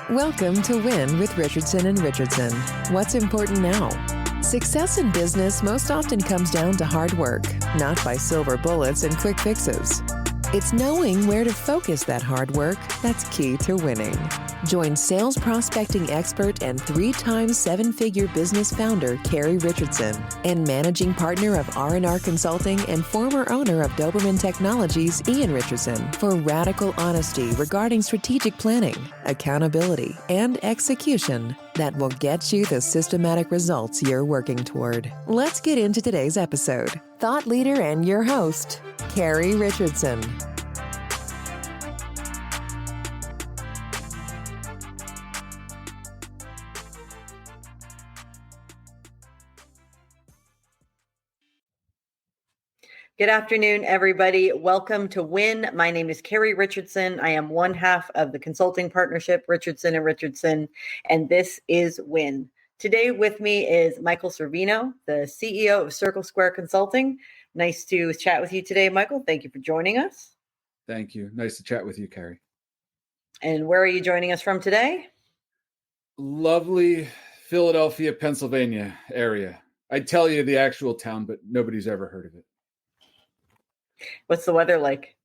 Welcome to Win with Richardson and Richardson. What's important now? Success in business most often comes down to hard work, not by silver bullets and quick fixes. It's knowing where to focus that hard work that's key to winning. Join sales prospecting expert and 3-time seven-figure business founder Carrie Richardson and managing partner of R&R Consulting and former owner of Doberman Technologies, Ian Richardson, for radical honesty regarding strategic planning, accountability, and execution that will get you the systematic results you're working toward. Let's get into today's episode. Thought leader and your host, Carrie Richardson. Good afternoon, everybody. Welcome to Win. My name is Carrie Richardson. I am one half of the consulting partnership, Richardson and Richardson, and this is Win. Today with me is Michael Cervino, the CEO of Circle Square Consulting. Nice to chat with you today, Michael. Thank you for joining us. Thank you. Nice to chat with you, Carrie. And where are you joining us from today? Lovely Philadelphia, Pennsylvania area. I'd tell you the actual town, but nobody's ever heard of it. What's the weather like?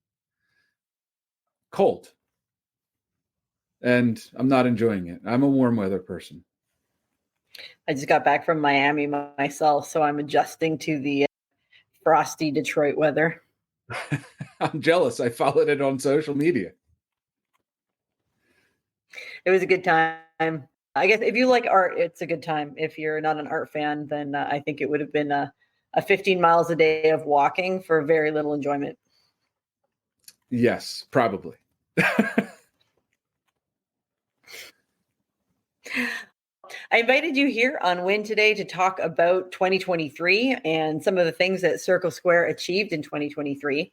Cold. And I'm not enjoying it. I'm a warm weather person. I just got back from Miami myself, so I'm adjusting to the frosty Detroit weather. I'm jealous. I followed it on social media. It was a good time. I guess if you like art, it's a good time. If you're not an art fan, then I think it would have been a 15 miles a day of walking for very little enjoyment. Yes, probably. I invited you here on Win today to talk about 2023 and some of the things that Circle Square achieved in 2023.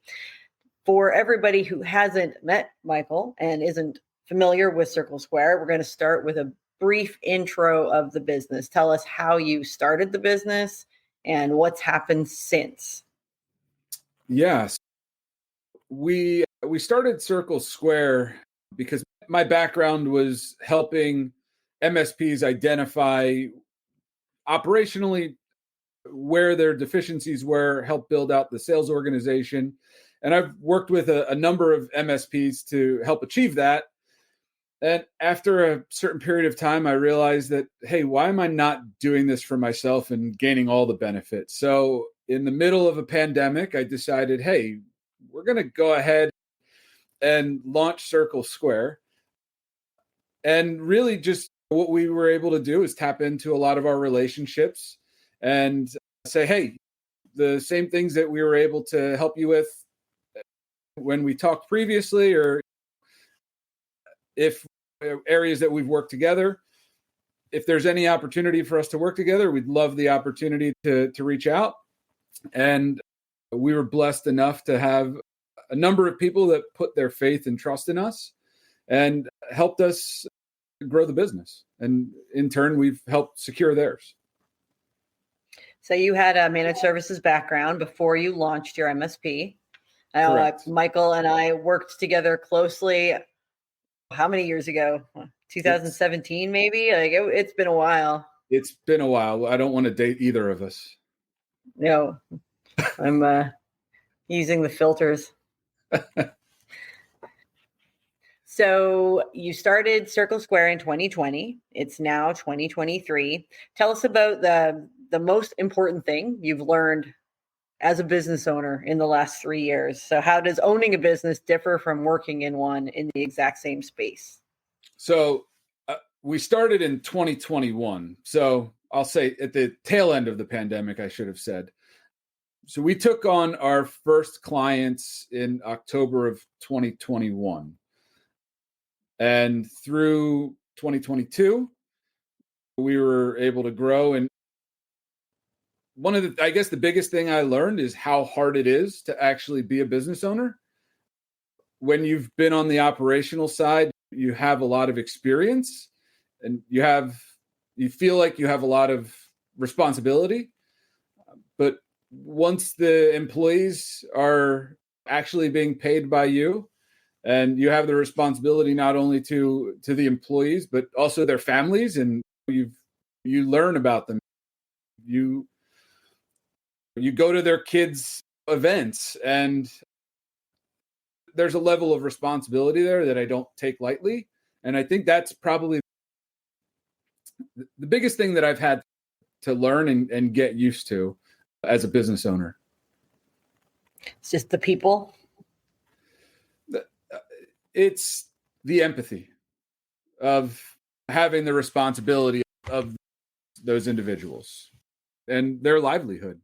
For everybody who hasn't met Michael and isn't familiar with Circle Square, we're going to start with a brief intro of the business. Tell us how you started the business and what's happened since. Yes. We started Circle Square because my background was helping MSPs identify operationally where their deficiencies were, help build out the sales organization. And I've worked with a number of MSPs to help achieve that. And after a certain period of time, I realized that, hey, why am I not doing this for myself and gaining all the benefits? So in the middle of a pandemic, I decided, hey, we're going to go ahead and launch Circle Square. And really just what we were able to do is tap into a lot of our relationships and say, hey, the same things that we were able to help you with when we talked previously, or if areas that we've worked together, if there's any opportunity for us to work together, we'd love the opportunity to reach out. And we were blessed enough to have a number of people that put their faith and trust in us and helped us grow the business. And in turn, we've helped secure theirs. So you had a managed services background before you launched your MSP. Michael and I worked together closely. How many years ago? 2017, maybe? It's been a while. It's been a while. I don't want to date either of us. No, I'm using the filters. So you started Circle Square in 2020. It's now 2023. Tell us about the most important thing you've learned as a business owner in the last 3 years. So how does owning a business differ from working in one in the exact same space? So we started in 2021. So I'll say at the tail end of the pandemic, I should have said. So we took on our first clients in October of 2021. And through 2022, we were able to grow. And I guess the biggest thing I learned is how hard it is to actually be a business owner. When you've been on the operational side, you have a lot of experience and you feel like you have a lot of responsibility. But once the employees are actually being paid by you And you have the responsibility not only to the employees, but also their families. And you learn about them. You go to their kids' events, and there's a level of responsibility there that I don't take lightly. And I think that's probably the biggest thing that I've had to learn and get used to as a business owner. It's just the people. It's the empathy of having the responsibility of those individuals and their livelihood.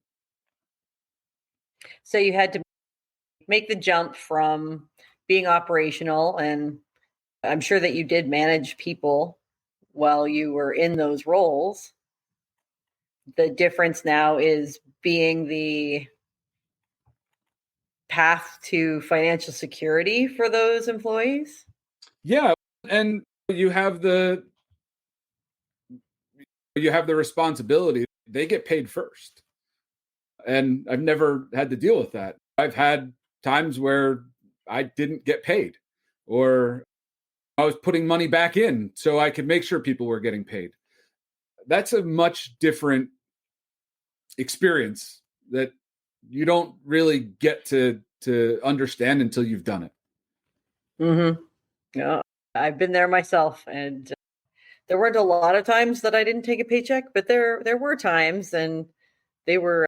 So you had to make the jump from being operational, and I'm sure that you did manage people while you were in those roles. The difference now is being the path to financial security for those employees. Yeah, and you have the responsibility. They get paid first. And I've never had to deal with that. I've had times where I didn't get paid, or I was putting money back in so I could make sure people were getting paid. That's a much different experience that you don't really get to understand until you've done it. Mm-hmm. Yeah, I've been there myself, and there weren't a lot of times that I didn't take a paycheck, but there were times, and they were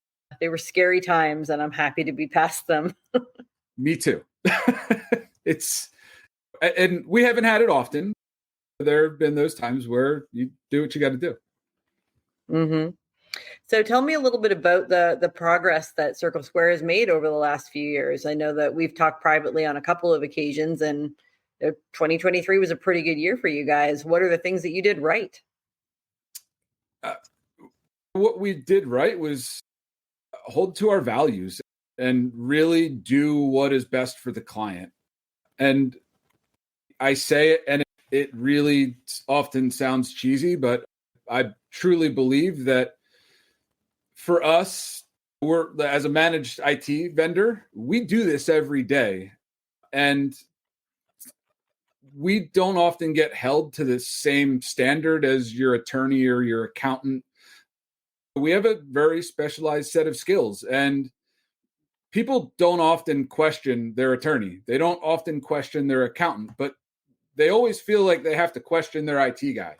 scary times, and I'm happy to be past them. Me too. And we haven't had it often. There have been those times where you do what you got to do. Mm-hmm. So tell me a little bit about the progress that Circle Square has made over the last few years. I know that we've talked privately on a couple of occasions, and 2023 was a pretty good year for you guys. What are the things that you did right? What we did right was hold to our values and really do what is best for the client. And I say it, and it really often sounds cheesy, but I truly believe that for us, we're, as a managed IT vendor, we do this every day. And we don't often get held to the same standard as your attorney or your accountant. We have a very specialized set of skills, and people don't often question their attorney. They don't often question their accountant, but they always feel like they have to question their IT guy.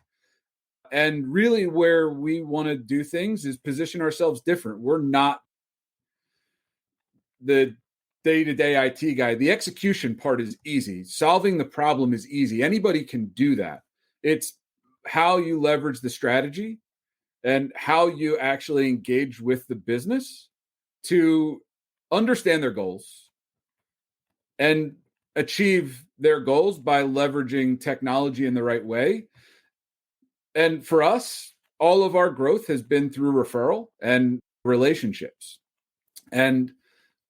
And really where we want to do things is position ourselves different. We're not the day-to-day IT guy. The execution part is easy. Solving the problem is easy. Anybody can do that. It's how you leverage the strategy and how you actually engage with the business to understand their goals and achieve their goals by leveraging technology in the right way. And for us, all of our growth has been through referral and relationships, and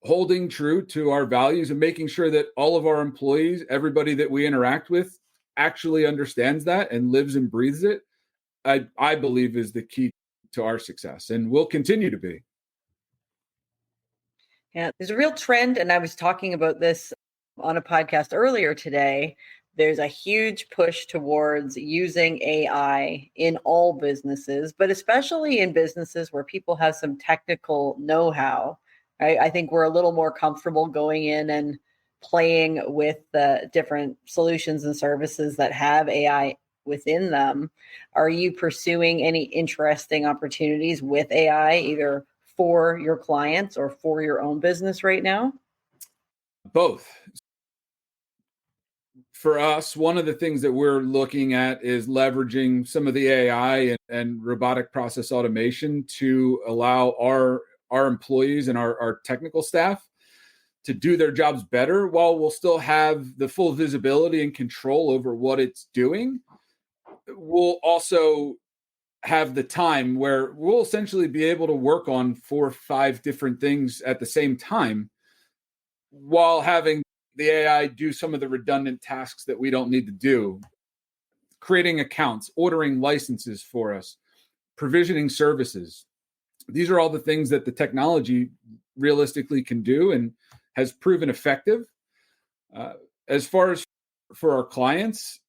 holding true to our values and making sure that all of our employees, everybody that we interact with, actually understands that and lives and breathes it. I believe is the key to our success, and will continue to be. Yeah, there's a real trend, and I was talking about this on a podcast earlier today. There's a huge push towards using AI in all businesses, but especially in businesses where people have some technical know-how. Right? I think we're a little more comfortable going in and playing with the different solutions and services that have AI within them. Are you pursuing any interesting opportunities with AI, either for your clients or for your own business right now? Both. For us, one of the things that we're looking at is leveraging some of the AI and robotic process automation to allow our employees and our technical staff to do their jobs better, while we'll still have the full visibility and control over what it's doing. We'll also have the time where we'll essentially be able to work on 4 or 5 different things at the same time, while having the AI do some of the redundant tasks that we don't need to do, creating accounts, ordering licenses for us, provisioning services. These are all the things that the technology realistically can do and has proven effective. as far as for our clients,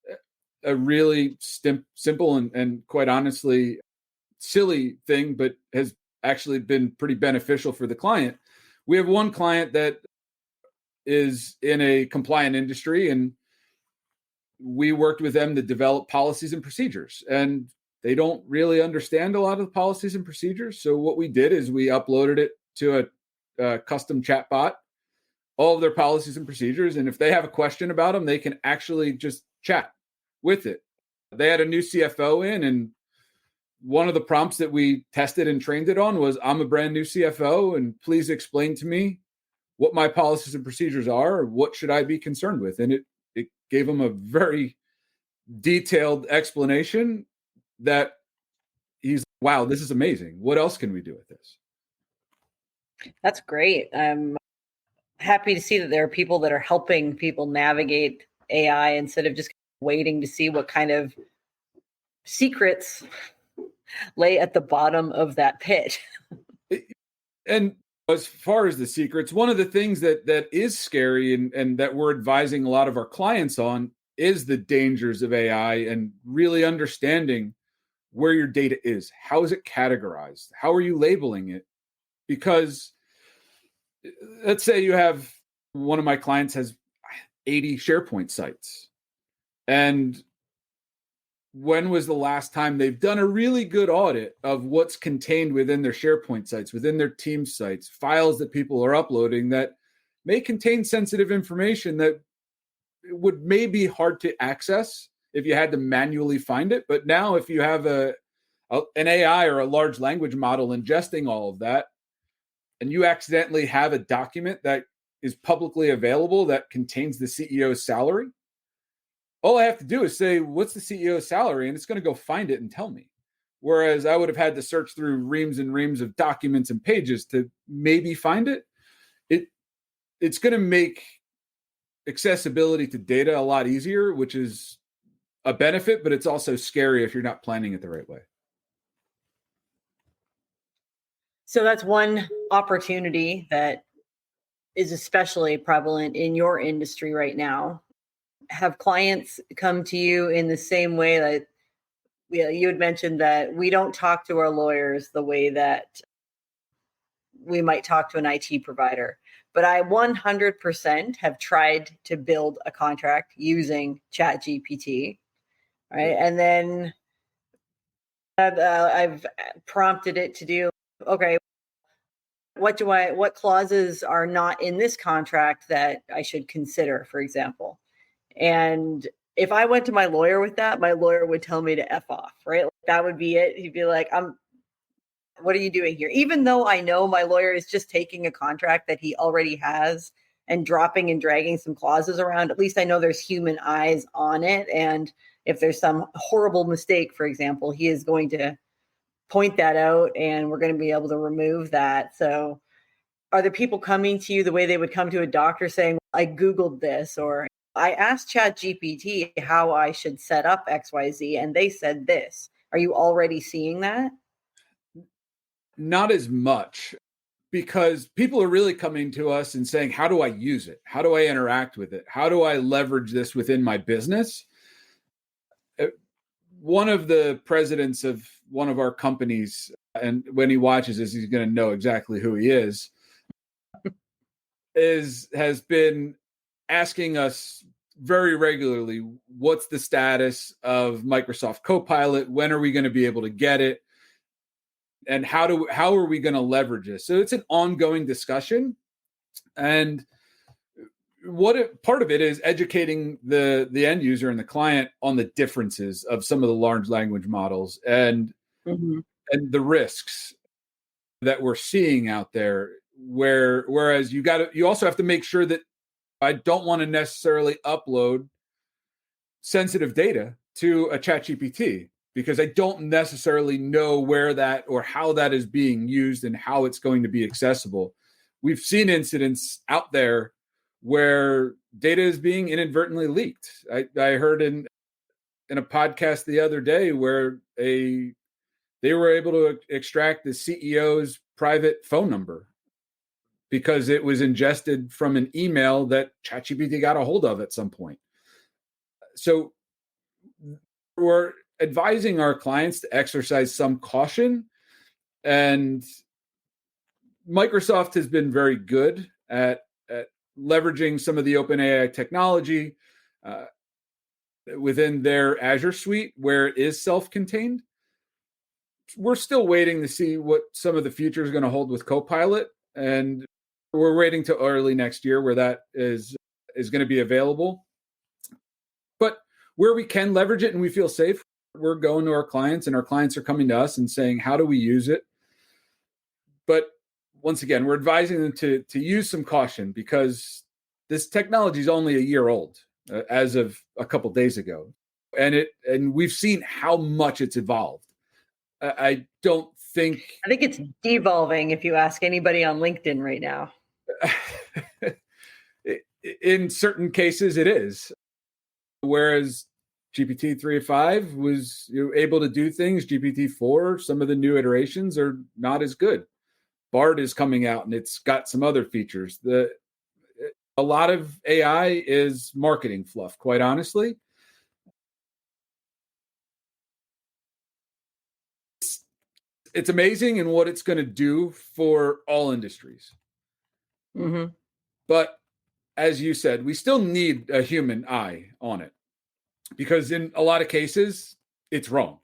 a really simple and quite honestly silly thing, but has actually been pretty beneficial for the client. We have one client that is in a compliant industry, and we worked with them to develop policies and procedures. And they don't really understand a lot of the policies and procedures. So what we did is we uploaded it to a custom chatbot, all of their policies and procedures. And if they have a question about them, they can actually just chat with it. They had a new CFO in, and one of the prompts that we tested and trained it on was, I'm a brand new CFO, and please explain to me what my policies and procedures are, or what should I be concerned with? And it gave them a very detailed explanation that he's, wow, this is amazing. What else can we do with this? That's great. I'm happy to see that there are people that are helping people navigate AI instead of just waiting to see what kind of secrets lay at the bottom of that pit. And as far as the secrets, one of the things that is scary and that we're advising a lot of our clients on is the dangers of AI and really understanding where your data is. How is it categorized? How are you labeling it? Because let's say you have, one of my clients has 80 SharePoint sites. And when was the last time they've done a really good audit of what's contained within their SharePoint sites, within their team sites, files that people are uploading that may contain sensitive information that would may be hard to access if you had to manually find it. But now if you have an AI or a large language model ingesting all of that, and you accidentally have a document that is publicly available that contains the CEO's salary, all I have to do is say, what's the CEO's salary? And it's going to go find it and tell me. Whereas I would have had to search through reams and reams of documents and pages to maybe find it. It's going to make accessibility to data a lot easier, which is a benefit, but it's also scary if you're not planning it the right way. So that's one opportunity that is especially prevalent in your industry right now. Have clients come to you in the same way that you had mentioned that we don't talk to our lawyers the way that we might talk to an IT provider? But I 100% have tried to build a contract using ChatGPT, right? And then I've prompted it to do, okay, what clauses are not in this contract that I should consider, for example? And if I went to my lawyer with that, my lawyer would tell me to F off, right? That would be it. He'd be like, what are you doing here? Even though I know my lawyer is just taking a contract that he already has and dropping and dragging some clauses around, at least I know there's human eyes on it. And if there's some horrible mistake, for example, he is going to point that out and we're going to be able to remove that. So are the people coming to you the way they would come to a doctor saying, I Googled this, or I asked ChatGPT how I should set up XYZ and they said this? Are you already seeing that? Not as much, because people are really coming to us and saying, how do I use it? How do I interact with it? How do I leverage this within my business? One of the presidents of one of our companies, and when he watches this, he's going to know exactly who he is, has been asking us very regularly, what's the status of Microsoft Copilot? When are we going to be able to get it? And how are we going to leverage this? So it's an ongoing discussion. And part of it is educating the end user and the client on the differences of some of the large language models and the risks that we're seeing out there. Whereas you also have to make sure that I don't want to necessarily upload sensitive data to a ChatGPT, because I don't necessarily know where that or how that is being used and how it's going to be accessible. We've seen incidents out there where data is being inadvertently leaked. I heard in a podcast the other day where they were able to extract the CEO's private phone number because it was ingested from an email that ChatGPT got a hold of at some point. So we're advising our clients to exercise some caution, and Microsoft has been very good at leveraging some of the OpenAI technology within their Azure suite where it is self-contained. We're still waiting to see what some of the future is going to hold with Copilot, and we're waiting till early next year where that is going to be available. But where we can leverage it and we feel safe, we're going to our clients, and our clients are coming to us and saying, how do we use it? But once again, we're advising them to use some caution, because this technology is only a year old as of a couple of days ago, and we've seen how much it's evolved. I think it's devolving, if you ask anybody on LinkedIn right now. In certain cases, it is. Whereas GPT 3.5 was able to do things, GPT 4, some of the new iterations are not as good. Bard is coming out, and it's got some other features. A lot of AI is marketing fluff, quite honestly. It's amazing in what it's going to do for all industries. Mm-hmm. But as you said, we still need a human eye on it, because in a lot of cases, it's wrong.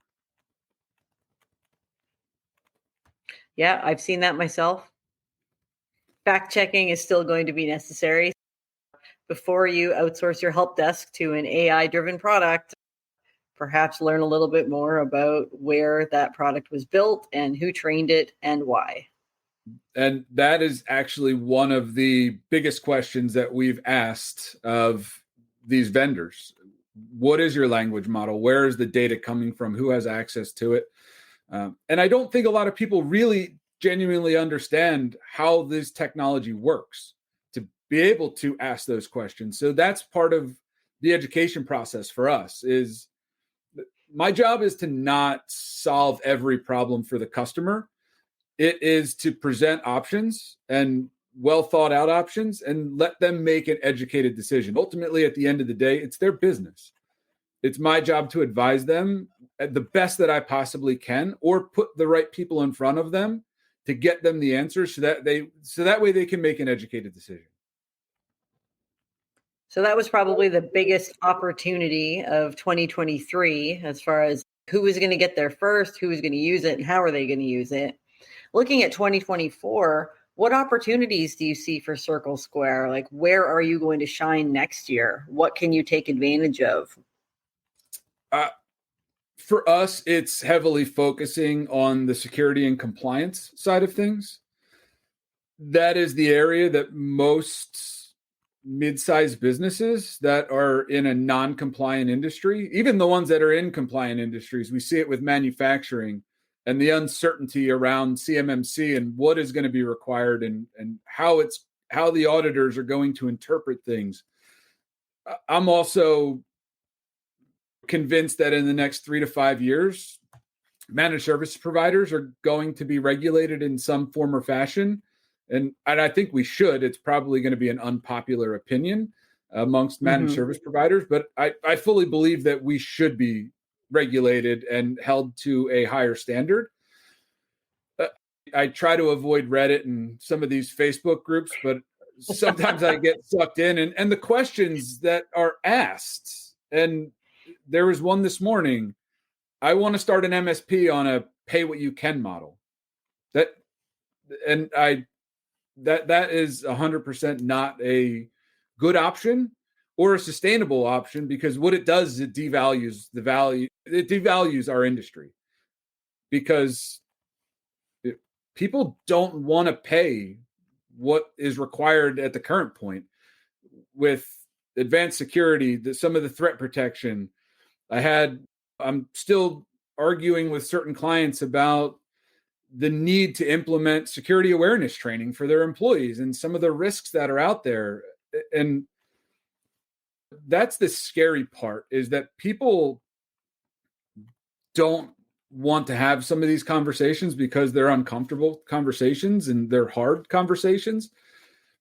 Yeah, I've seen that myself. Fact checking is still going to be necessary. Before you outsource your help desk to an AI-driven product, perhaps learn a little bit more about where that product was built and who trained it and why. And that is actually one of the biggest questions that we've asked of these vendors. What is your language model? Where is the data coming from? Who has access to it? And I don't think a lot of people really genuinely understand how this technology works to be able to ask those questions. So that's part of the education process for us. Is my job is to not solve every problem for the customer. It is to present options, and well thought out options, and let them make an educated decision. Ultimately, at the end of the day, it's their business. It's my job to advise them at the best that I possibly can, or put the right people in front of them to get them the answers, so that way they can make an educated decision. So that was probably the biggest opportunity of 2023, as far as who was going to get there first, who was going to use it, and how are they going to use it. Looking at 2024, what opportunities do you see for Circle Square? Like, where are you going to shine next year? What can you take advantage of? For us, it's heavily focusing on the security and compliance side of things. That is the area that most mid-sized businesses that are in a non-compliant industry, even the ones that are in compliant industries, we see it with manufacturing and the uncertainty around CMMC and what is going to be required, and how the auditors are going to interpret things. I'm also convinced that in the next 3 to 5 years, managed service providers are going to be regulated in some form or fashion. And I think we should. It's probably going to be an unpopular opinion amongst managed service providers, but I fully believe that we should be regulated and held to a higher standard. I try to avoid Reddit and some of these Facebook groups, but sometimes I get sucked in, and the questions that are asked. And there was one this morning. I want to start an MSP on a pay what you can model. That is 100% not a good option or a sustainable option, because what it does is it devalues the value. It devalues our industry, because people don't want to pay what is required at the current point with advanced security, some of the threat protection. I'm still arguing with certain clients about the need to implement security awareness training for their employees and some of the risks that are out there. And that's the scary part, is that people don't want to have some of these conversations because they're uncomfortable conversations and they're hard conversations.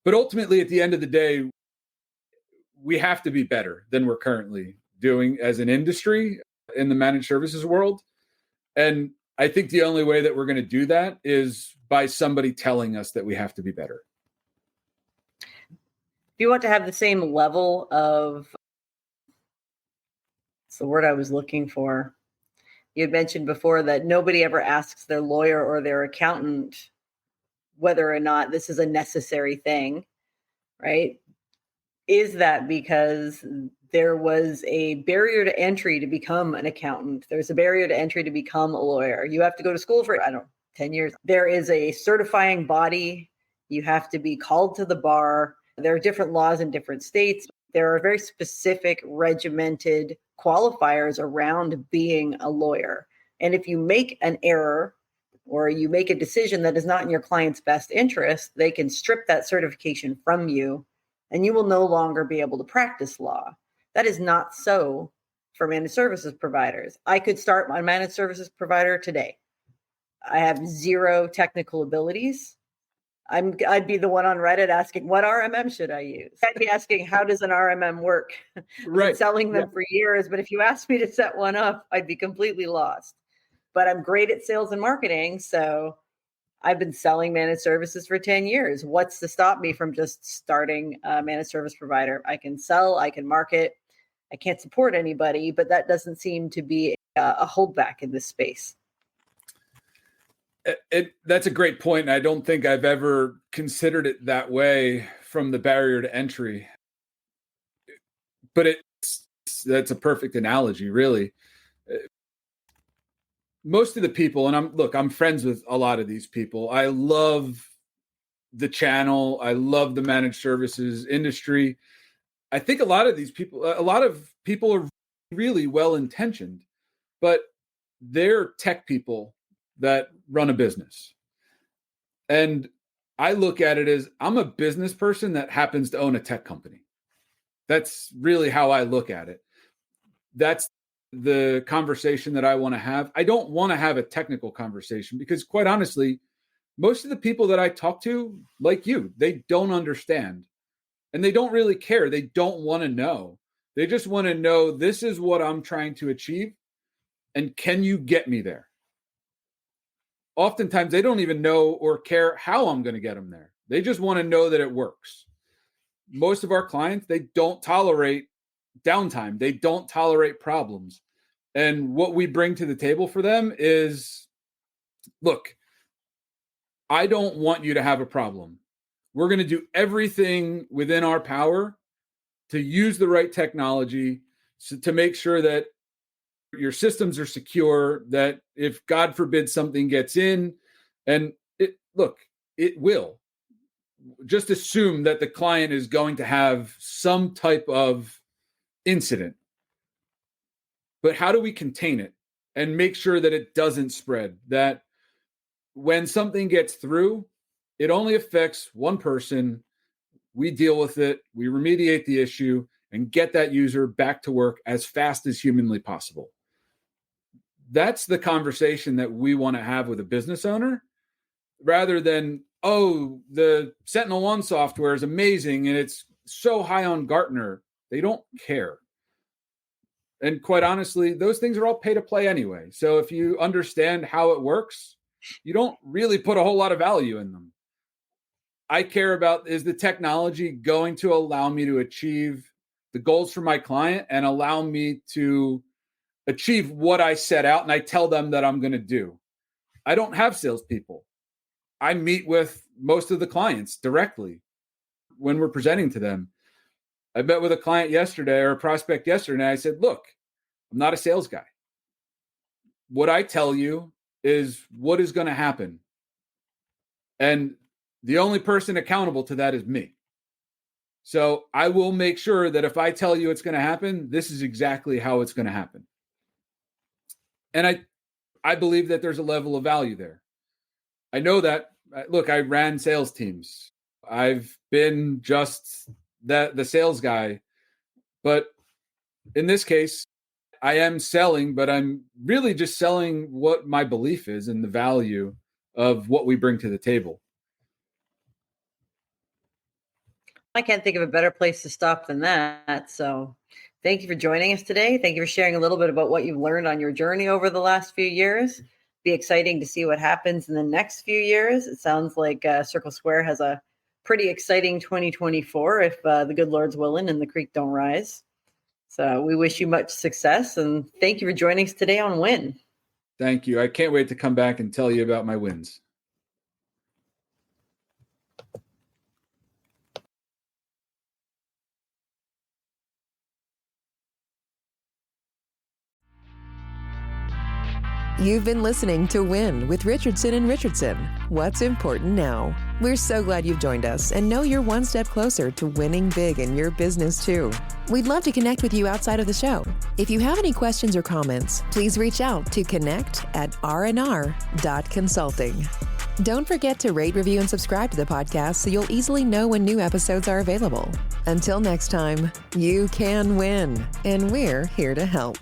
But ultimately, at the end of the day, we have to be better than we're currently doing as an industry in the managed services world. And I think the only way that we're going to do that is by somebody telling us that we have to be better. If you want to have the same level of, it's the word I was looking for. You had mentioned before that nobody ever asks their lawyer or their accountant whether or not this is a necessary thing, right? Is that because there was a barrier to entry to become an accountant? There's a barrier to entry to become a lawyer. You have to go to school for, 10 years. There is a certifying body. You have to be called to the bar. There are different laws in different states. There are very specific regimented qualifiers around being a lawyer. And if you make an error or you make a decision that is not in your client's best interest, they can strip that certification from you and you will no longer be able to practice law. That is not so for managed services providers. I could start my managed services provider today. I have zero technical abilities. I'd be the one on Reddit asking, what RMM should I use? I'd be asking, how does an RMM work? I've been selling them for years, but if you asked me to set one up, I'd be completely lost. But I'm great at sales and marketing, so I've been selling managed services for 10 years. What's to stop me from just starting a managed service provider? I can sell, I can market. I can't support anybody, but that doesn't seem to be a holdback in this space. That's a great point. And I don't think I've ever considered it that way from the barrier to entry. But that's a perfect analogy, really. Most of the people, and I'm friends with a lot of these people. I love the channel. I love the managed services industry. I think a lot of people are really well-intentioned, but they're tech people that run a business. And I look at it as I'm a business person that happens to own a tech company. That's really how I look at it. That's the conversation that I want to have. I don't want to have a technical conversation because, quite honestly, most of the people that I talk to, like you, they don't understand and they don't really care. They don't want to know. They just want to know, this is what I'm trying to achieve. And can you get me there? Oftentimes, they don't even know or care how I'm going to get them there. They just want to know that it works. Most of our clients, they don't tolerate downtime. They don't tolerate problems. And what we bring to the table for them is, look, I don't want you to have a problem. We're going to do everything within our power to use the right technology to make sure that your systems are secure, that if God forbid something gets in, and it will. Just assume that the client is going to have some type of incident. But how do we contain it and make sure that it doesn't spread? That when something gets through, it only affects one person. We deal with it, we remediate the issue, and get that user back to work as fast as humanly possible. That's the conversation that we want to have with a business owner, rather than, oh, the SentinelOne software is amazing and it's so high on Gartner. They don't care. And quite honestly, those things are all pay to play anyway. So if you understand how it works, you don't really put a whole lot of value in them. I care about, is the technology going to allow me to achieve the goals for my client and allow me to achieve what I set out and I tell them that I'm going to do. I don't have salespeople. I meet with most of the clients directly when we're presenting to them. I met with a client yesterday, or a prospect yesterday, and I said, look, I'm not a sales guy. What I tell you is what is going to happen. And the only person accountable to that is me. So I will make sure that if I tell you it's going to happen, this is exactly how it's going to happen. And I believe that there's a level of value there. I know that, look, I ran sales teams. I've been just the sales guy. But in this case, I am selling, but I'm really just selling what my belief is and the value of what we bring to the table. I can't think of a better place to stop than that. So thank you for joining us today. Thank you for sharing a little bit about what you've learned on your journey over the last few years. Be exciting to see what happens in the next few years. It sounds like Circle Square has a pretty exciting 2024 if the good Lord's willing and the creek don't rise. So we wish you much success, and thank you for joining us today on Win. Thank you. I can't wait to come back and tell you about my wins. You've been listening to Win with Richardson and Richardson. What's important now? We're so glad you've joined us and know you're one step closer to winning big in your business too. We'd love to connect with you outside of the show. If you have any questions or comments, please reach out to connect@rnr.consulting. Don't forget to rate, review, and subscribe to the podcast so you'll easily know when new episodes are available. Until next time, you can win, and we're here to help.